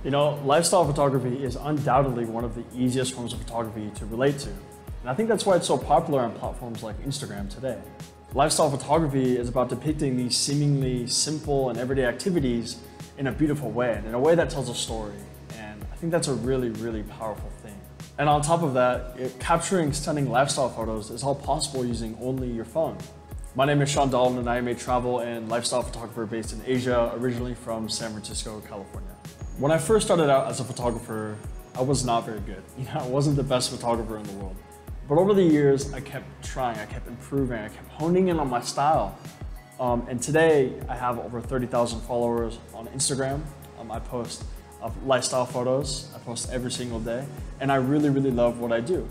You know, lifestyle photography is undoubtedly one of the easiest forms of photography to relate to. And I think that's why it's so popular on platforms like Instagram today. Lifestyle photography is about depicting these seemingly simple and everyday activities in a beautiful way, and in a way that tells a story. And I think that's a really, really powerful thing. And on top of that, capturing stunning lifestyle photos is all possible using only your phone. My name is Sean Dalton, and I am a travel and lifestyle photographer based in Asia, originally from San Francisco, California. When I first started out as a photographer, I was not very good. I wasn't the best photographer in the world. But over the years, I kept trying, I kept improving, I kept honing in on my style. And today, I have over 30,000 followers on Instagram. I post lifestyle photos. I post every single day. And I really, really love what I do.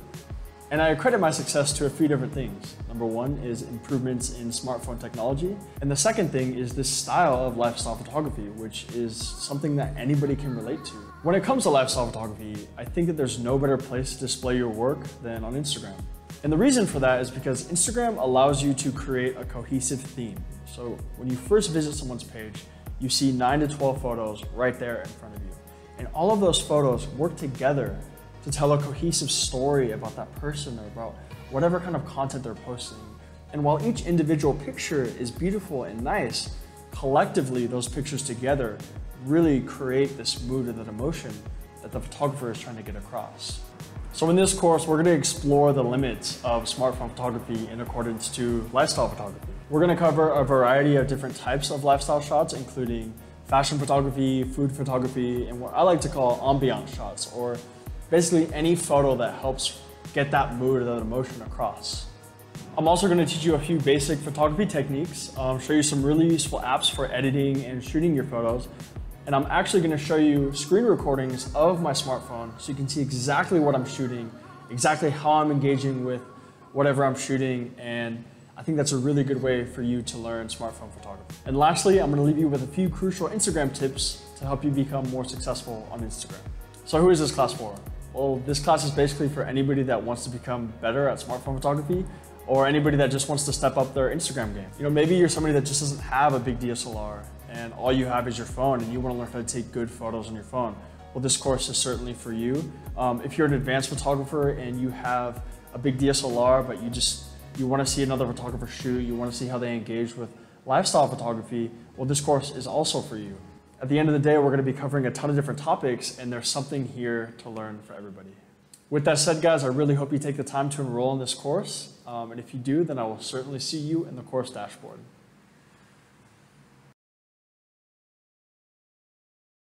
And I credit my success to a few different things. Number one is improvements in smartphone technology. And the second thing is this style of lifestyle photography, which is something that anybody can relate to. When it comes to lifestyle photography, I think that there's no better place to display your work than on Instagram. And the reason for that is because Instagram allows you to create a cohesive theme. So when you first visit someone's page, you see 9 to 12 photos right there in front of you. And all of those photos work together to tell a cohesive story about that person or about whatever kind of content they're posting. And while each individual picture is beautiful and nice, collectively those pictures together really create this mood and that emotion that the photographer is trying to get across. So in this course, we're going to explore the limits of smartphone photography in accordance to lifestyle photography. We're going to cover a variety of different types of lifestyle shots, including fashion photography, food photography, and what I like to call ambient shots, or basically any photo that helps get that mood or that emotion across. I'm also going to teach you a few basic photography techniques, show you some really useful apps for editing and shooting your photos, and I'm actually going to show you screen recordings of my smartphone so you can see exactly what I'm shooting, exactly how I'm engaging with whatever I'm shooting, and I think that's a really good way for you to learn smartphone photography. And lastly, I'm going to leave you with a few crucial Instagram tips to help you become more successful on Instagram. So who is this class for? Well, this class is basically for anybody that wants to become better at smartphone photography, or anybody that just wants to step up their Instagram game. You know, maybe you're somebody that just doesn't have a big DSLR and all you have is your phone and you want to learn how to take good photos on your phone. Well, this course is certainly for you. If you're an advanced photographer and you have a big DSLR, but you want to see another photographer shoot, you want to see how they engage with lifestyle photography, well, this course is also for you. At the end of the day, we're going to be covering a ton of different topics, and there's something here to learn for everybody. With that said, guys, I really hope you take the time to enroll in this course. And if you do, then I will certainly see you in the course dashboard.